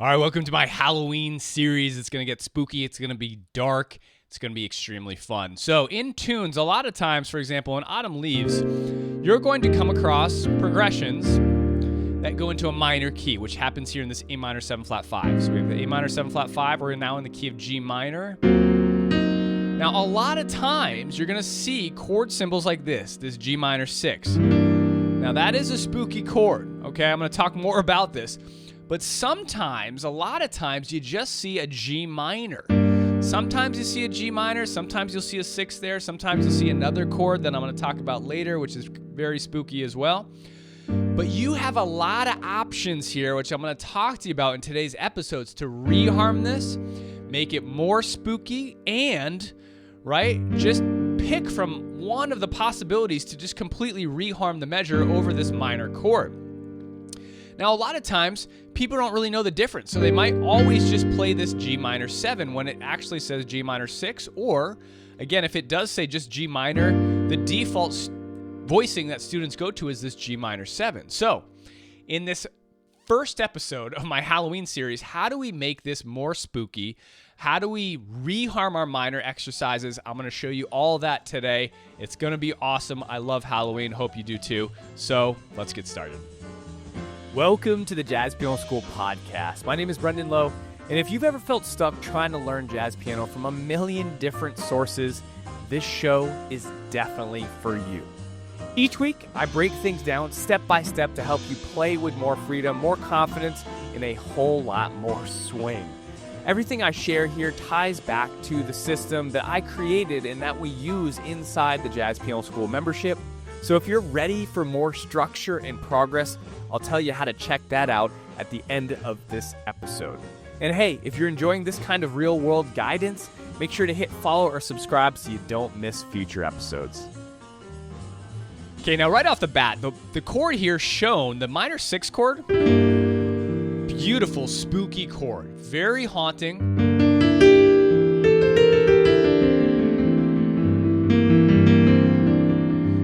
All right, welcome to my Halloween series. It's going to get spooky. It's going to be dark. It's going to be extremely fun. So in tunes, a lot of times, for example, in Autumn Leaves, you're going to come across progressions that go into a minor key, which happens here in this A minor 7 flat 5. So we have the A minor 7 flat 5. We're now in the key of G minor. Now, a lot of times, you're going to see chord symbols like this G minor 6. Now, that is a spooky chord, okay? I'm going to talk more about this. But sometimes, a lot of times, you just see a G minor. Sometimes you see a G minor, sometimes you'll see a 6 there, sometimes you'll see another chord that I'm going to talk about later, which is very spooky as well. But you have a lot of options here, which I'm going to talk to you about in today's episodes to reharm this, make it more spooky, and, right, just pick from one of the possibilities to just completely reharm the measure over this minor chord. Now, a lot of times, people don't really know the difference, so they might always just play this G minor 7 when it actually says G minor 6, or, again, if it does say just G minor, the default voicing that students go to is this G minor 7. So, in this first episode of my Halloween series, how do we make this more spooky? How do we reharm our minor exercises? I'm going to show you all that today. It's going to be awesome. I love Halloween. Hope you do too. So, let's get started. Welcome to the Jazz Piano School podcast. My name is Brendan Lowe, and if you've ever felt stuck trying to learn jazz piano from a million different sources, this show is definitely for you. Each week, I break things down step by step to help you play with more freedom, more confidence, and a whole lot more swing. Everything I share here ties back to the system that I created and that we use inside the Jazz Piano School membership. So if you're ready for more structure and progress, I'll tell you how to check that out at the end of this episode. And hey, if you're enjoying this kind of real-world guidance, make sure to hit follow or subscribe so you don't miss future episodes. Okay, now right off the bat, the chord here shown, the minor 6 chord, beautiful, spooky chord, very haunting.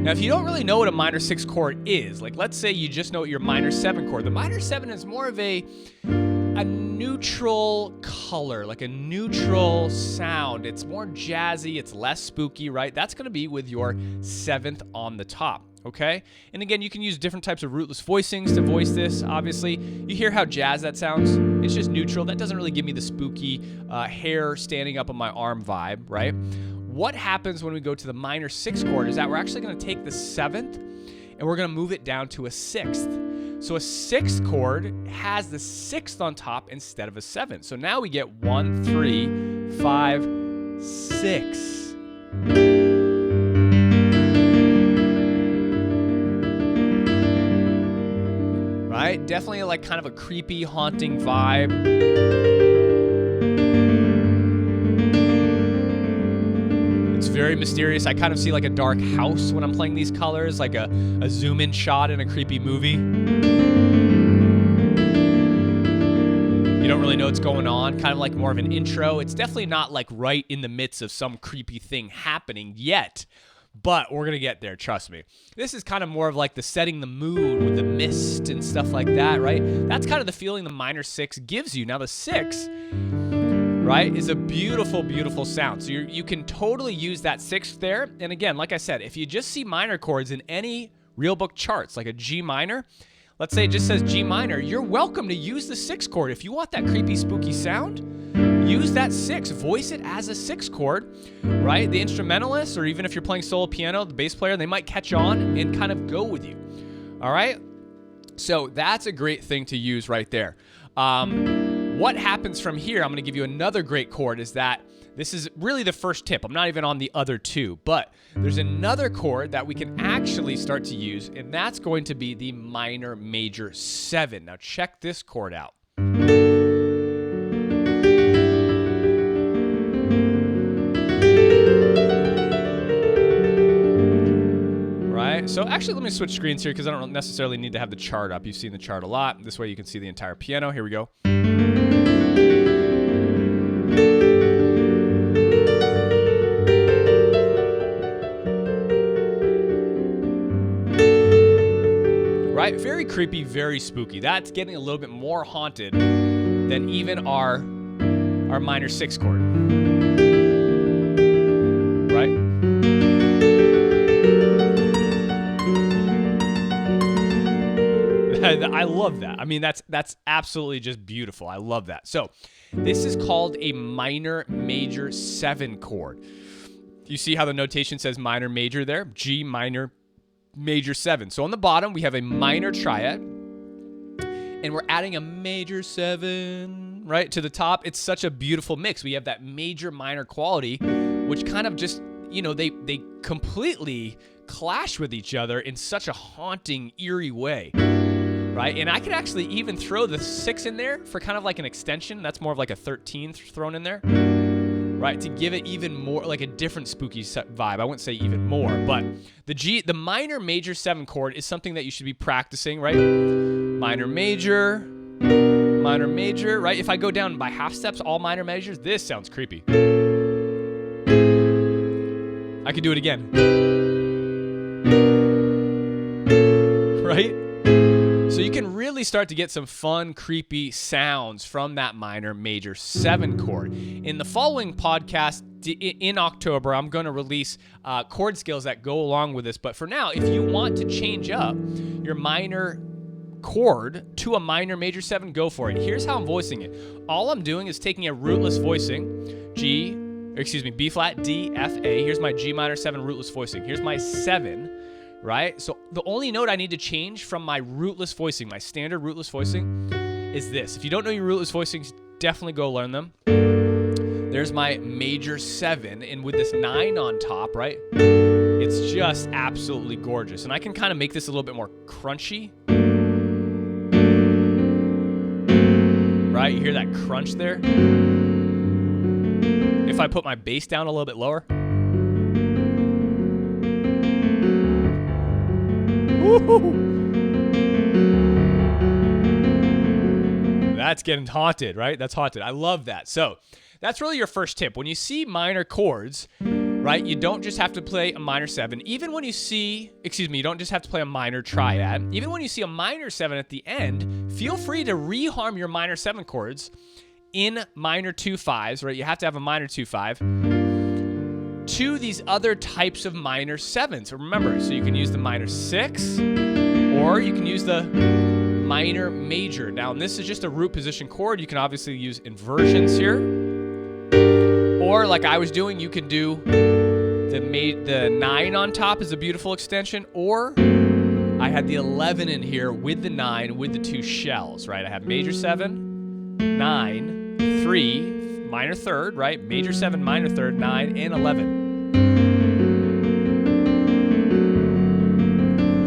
Now, if you don't really know what a minor 6 chord is, like let's say you just know what your minor 7 chord, the minor 7 is more of a neutral color, like a neutral sound. It's more jazzy, it's less spooky, right? That's going to be with your 7th on the top, okay? And again, you can use different types of rootless voicings to voice this, obviously. You hear how jazz that sounds? It's just neutral. That doesn't really give me the spooky hair standing up on my arm vibe, right? What happens when we go to the minor 6 chord is that we're actually going to take the 7th and we're going to move it down to a 6th. So a 6th chord has the 6th on top instead of a 7th. So now we get 1, 3, 5, 6. Right? Definitely like kind of a creepy, haunting vibe. Very mysterious. I kind of see like a dark house when I'm playing these colors, like a zoom-in shot in a creepy movie. You don't really know what's going on, kind of like more of an intro. It's definitely not like right in the midst of some creepy thing happening yet, but we're going to get there, trust me. This is kind of more of like the setting the mood with the mist and stuff like that, right? That's kind of the feeling the minor 6 gives you. Now the 6... right, is a beautiful, beautiful sound. So you can totally use that 6th there. And again, like I said, if you just see minor chords in any real book charts, like a G minor, let's say it just says G minor, you're welcome to use the 6th chord. If you want that creepy, spooky sound, use that 6. Voice it as a 6th chord, right? The instrumentalist, or even if you're playing solo piano, the bass player, they might catch on and kind of go with you. All right? So that's a great thing to use right there. What happens from here, I'm going to give you another great chord, is that this is really the first tip. I'm not even on the other two, but there's another chord that we can actually start to use, and that's going to be the minor major 7. Now check this chord out. Right? So actually, let me switch screens here because I don't necessarily need to have the chart up. You've seen the chart a lot. This way you can see the entire piano. Here we go. Right? Very creepy, very spooky. That's getting a little bit more haunted than even our minor 6 chord, right? I love that. I mean, that's absolutely just beautiful. I love that. So this is called a minor major 7 chord. You see how the notation says minor major there? G minor major 7. So on the bottom, we have a minor triad, and we're adding a major 7, right, to the top. It's such a beautiful mix. We have that major minor quality, which kind of just, they completely clash with each other in such a haunting, eerie way, right? And I could actually even throw the 6 in there for kind of like an extension. That's more of like a 13th thrown in there, right, to give it even more like a different spooky vibe. I wouldn't say even more, but the minor major 7 chord is something that you should be practicing, right? Minor major, right? If I go down by half steps, all minor measures, this sounds creepy. I could do it again, right? So you can really start to get some fun, creepy sounds from that minor major 7 chord. In the following podcast in October, I'm going to release chord scales that go along with this. But for now, if you want to change up your minor chord to a minor major 7, go for it. Here's how I'm voicing it. All I'm doing is taking a rootless voicing, B flat, D, F, A. Here's my G minor 7 rootless voicing. Here's my 7. Right? So the only note I need to change from my rootless voicing, my standard rootless voicing, is this. If you don't know your rootless voicings, definitely go learn them. There's my major 7, and with this 9 on top, right? It's just absolutely gorgeous. And I can kind of make this a little bit more crunchy. Right? You hear that crunch there? If I put my bass down a little bit lower. That's getting haunted, right? That's haunted. I love that. So that's really your first tip. When you see minor chords, right, you don't just have to play a minor 7. Even when you see, you don't just have to play a minor triad. Even when you see a minor 7 at the end, feel free to reharm your minor 7 chords in minor 2/5s, right? You have to have a minor 2/5 to these other types of minor 7s. So remember, so you can use the minor 6 or you can use the minor major. Now, this is just a root position chord. You can obviously use inversions here. Or like I was doing, you can do the 9 on top is a beautiful extension, or I had the 11 in here with the 9 with the 2 shells, right? I have major 7, 9, 3, minor 3rd, right? Major 7, minor 3rd, 9, and 11.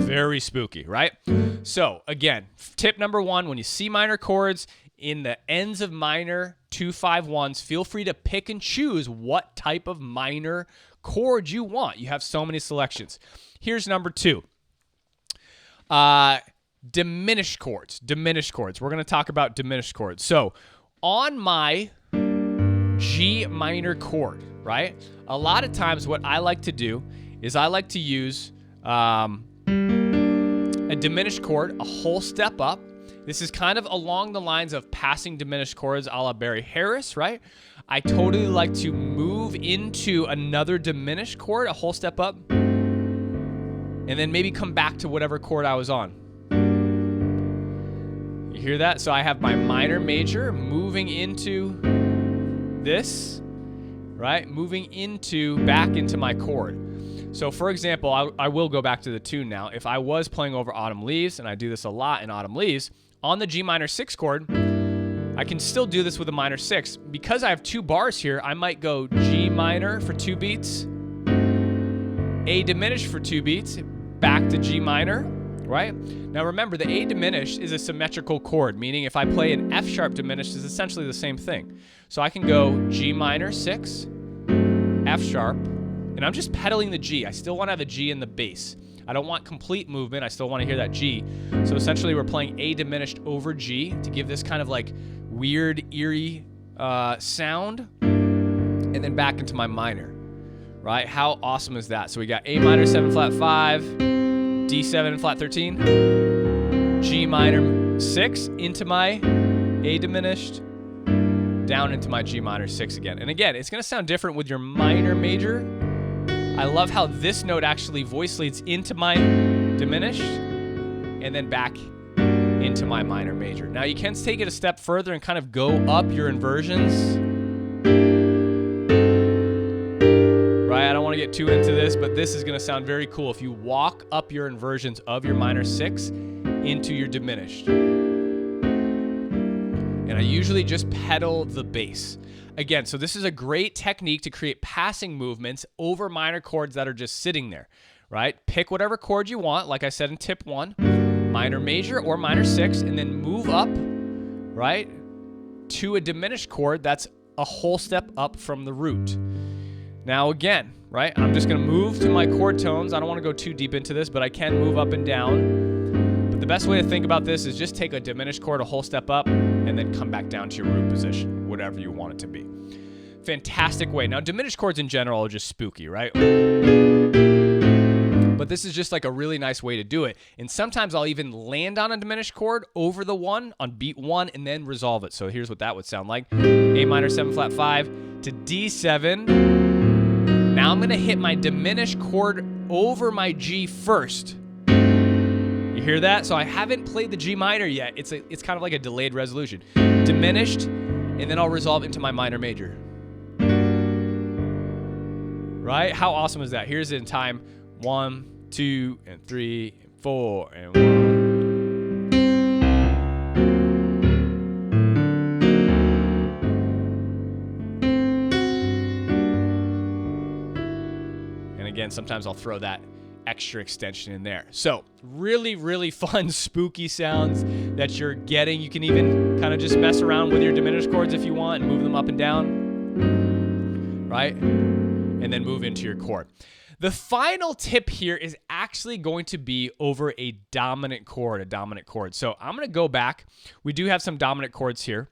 Very spooky, right? So again, tip number 1, when you see minor chords in the ends of minor 2/5-1s, feel free to pick and choose what type of minor chord you want. You have so many selections. Here's number 2. Diminished chords. We're going to talk about diminished chords. So on my G minor chord, right? A lot of times what I like to do is I like to use a diminished chord, a whole step up. This is kind of along the lines of passing diminished chords a la Barry Harris, right? I totally like to move into another diminished chord, a whole step up, and then maybe come back to whatever chord I was on. You hear that? So I have my minor major moving into this, right? Moving back into my chord. So for example, I will go back to the tune now. If I was playing over Autumn Leaves, and I do this a lot in Autumn Leaves, on the G minor 6 chord, I can still do this with a minor 6. Because I have 2 bars here, I might go G minor for 2 beats, A diminished for 2 beats, back to G minor, right? Now remember, the A diminished is a symmetrical chord, meaning if I play an F sharp diminished, it's essentially the same thing. So I can go G minor 6, F sharp, and I'm just pedaling the G. I still want to have a G in the bass. I don't want complete movement. I still want to hear that G. So essentially we're playing A diminished over G to give this kind of like weird, eerie sound, and then back into my minor, right? How awesome is that? So we got A minor 7 flat 5, D7 flat 13, G minor 6 into my A diminished, down into my G minor 6 again. And again, it's going to sound different with your minor major. I love how this note actually voice leads into my diminished and then back into my minor major. Now you can take it a step further and kind of go up your inversions. Right, I don't want to get too into this, but this is going to sound very cool if you walk up your inversions of your minor 6 into your diminished. And I usually just pedal the bass. Again, so this is a great technique to create passing movements over minor chords that are just sitting there, right? Pick whatever chord you want, like I said in tip 1, minor major or minor 6, and then move up, right, to a diminished chord that's a whole step up from the root. Now again, right, I'm just going to move to my chord tones. I don't want to go too deep into this, but I can move up and down. But the best way to think about this is just take a diminished chord a whole step up and then come back down to your root position, whatever you want it to be. Fantastic way. Now, diminished chords in general are just spooky, right? But this is just like a really nice way to do it. And sometimes I'll even land on a diminished chord over the 1 on beat 1 and then resolve it. So here's what that would sound like. A minor 7 flat 5 to D7. Now I'm going to hit my diminished chord over my G first. You hear that? So I haven't played the G minor yet. It's kind of like a delayed resolution. Diminished, and then I'll resolve into my minor major. Right? How awesome is that? Here's it in time. 1, 2, and 3, and 4, and 1. Again, sometimes I'll throw that extra extension in there. So really, really fun, spooky sounds that you're getting. You can even kind of just mess around with your diminished chords if you want and move them up and down, right? And then move into your chord. The final tip here is actually going to be over a dominant chord, So I'm going to go back. We do have some dominant chords here.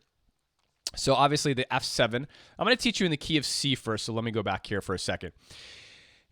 So obviously the F7. I'm going to teach you in the key of C first, so let me go back here for a second.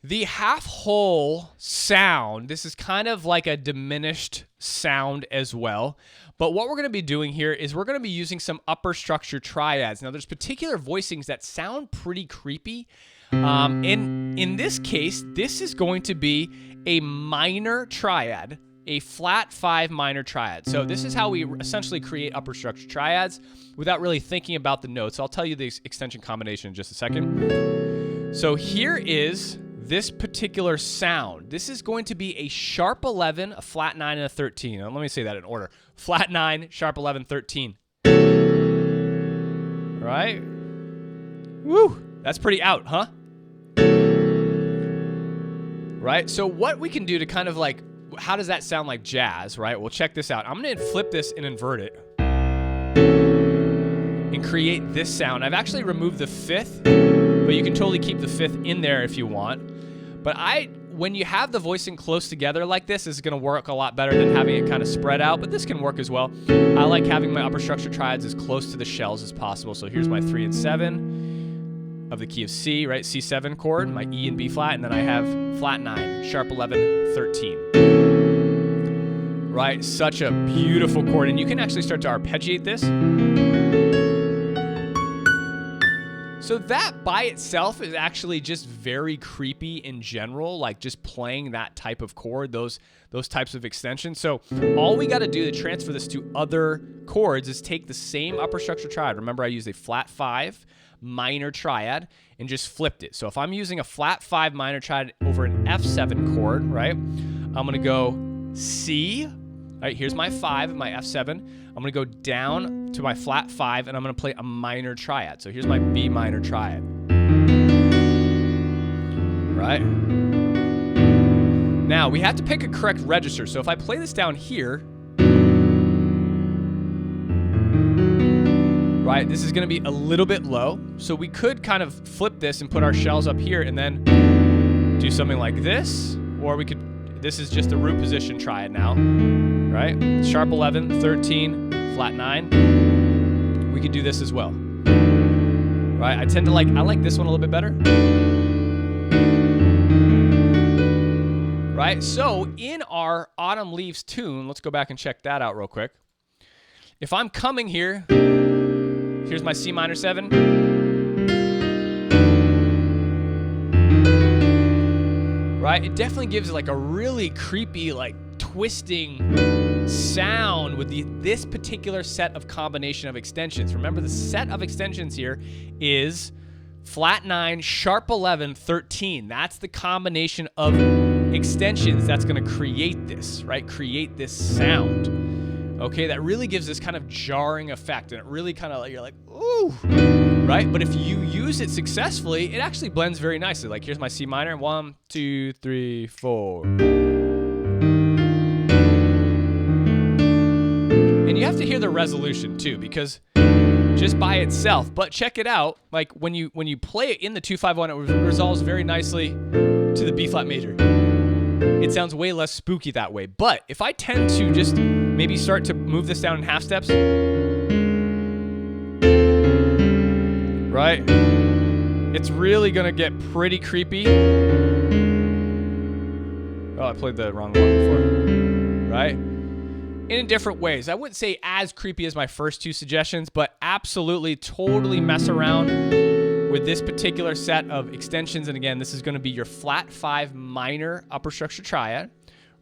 The half whole sound, this is kind of like a diminished sound as well. But what we're going to be doing here is we're going to be using some upper structure triads. Now, there's particular voicings that sound pretty creepy. In this case, this is going to be a minor triad, a flat 5 minor triad. So this is how we essentially create upper structure triads without really thinking about the notes. I'll tell you the extension combination in just a second. So here is this particular sound. This is going to be a sharp 11, a flat 9, and a 13. Now, let me say that in order. Flat 9, sharp 11, 13. Right? Woo! That's pretty out, huh? Right? So what we can do to kind of like, how does that sound like jazz, right? Well, check this out. I'm going to flip this and invert it and create this sound. I've actually removed the 5th, but you can totally keep the 5th in there if you want. But when you have the voicing close together like this is going to work a lot better than having it kind of spread out, but this can work as well. I like having my upper structure triads as close to the shells as possible. So here's my 3 and 7 of the key of C, right? C7 chord, my E and B flat, and then I have flat 9, sharp 11, 13. Right? Such a beautiful chord. And you can actually start to arpeggiate this. So that by itself is actually just very creepy in general, like just playing that type of chord, those types of extensions. So all we got to do to transfer this to other chords is take the same upper structure triad. Remember, I used a flat 5 minor triad and just flipped it. So if I'm using a flat 5 minor triad over an F7 chord, right, I'm going to go C. All right, here's my 5 and my F7. I'm going to go down to my flat 5, and I'm going to play a minor triad. So here's my B minor triad. Right? Now, we have to pick a correct register. So if I play this down here, right, this is going to be a little bit low. So we could kind of flip this and put our shells up here and then do something like this. Or we could, this is just a root position triad now. Right? Sharp 11, 13, flat 9. We could do this as well. Right? I like this one a little bit better. Right? So in our Autumn Leaves tune, let's go back and check that out real quick. if I'm coming here, here's my C minor 7. Right? It definitely gives like a really creepy, like twisting sound with this particular set of combination of extensions. Remember, the set of extensions here is flat 9, sharp 11, 13. That's the combination of extensions that's going to create this, right? Create this sound. Okay, that really gives this kind of jarring effect, and it really kind of, you're like, ooh, right? But if you use it successfully, it actually blends very nicely. Like, here's my C minor, 1, 2, 3, 4. And you have to hear the resolution too, because just by itself, but check it out, like when you play it in the 2-5-1, it resolves very nicely to the B flat major. It sounds way less spooky that way. But if I tend to just maybe start to move this down in half steps, right? It's really gonna get pretty creepy. Oh, I played the wrong one before, right? In different ways. I wouldn't say as creepy as my first two suggestions, but absolutely totally mess around with this particular set of extensions. And again, this is going to be your flat 5 minor upper structure triad,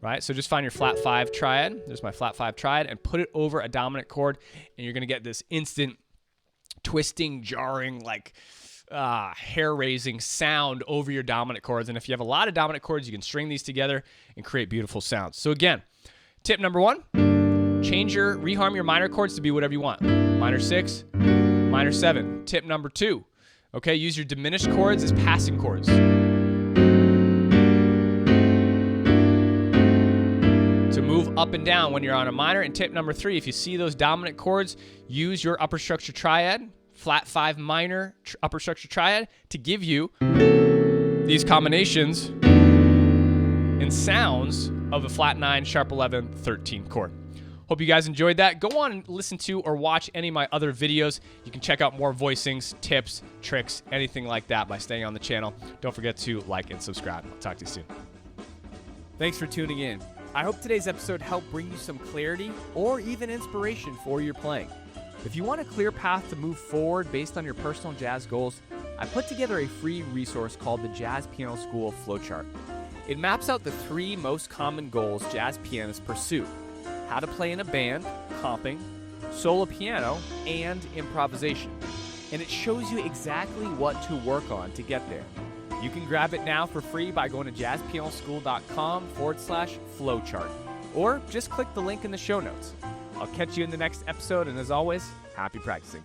right? So just find your flat 5 triad. There's my flat 5 triad, and put it over a dominant chord, and you're going to get this instant twisting, jarring, like hair-raising sound over your dominant chords. And if you have a lot of dominant chords, you can string these together and create beautiful sounds. So again, tip number 1, reharm your minor chords to be whatever you want. Minor 6, minor 7. Tip number 2, okay, use your diminished chords as passing chords. To move up and down when you're on a minor. And tip number 3, if you see those dominant chords, use your upper structure triad, flat 5 minor upper structure triad, to give you these combinations and sounds of a flat 9, sharp 11, 13 chord. Hope you guys enjoyed that. Go on and listen to or watch any of my other videos. You can check out more voicings, tips, tricks, anything like that by staying on the channel. Don't forget to like and subscribe. I'll talk to you soon. Thanks for tuning in. I hope today's episode helped bring you some clarity or even inspiration for your playing. If you want a clear path to move forward based on your personal jazz goals, I put together a free resource called the Jazz Piano School Flowchart. It maps out the 3 most common goals jazz pianists pursue: how to play in a band, comping, solo piano, and improvisation. And it shows you exactly what to work on to get there. You can grab it now for free by going to jazzpianoschool.com/flowchart, or just click the link in the show notes. I'll catch you in the next episode, and as always, happy practicing.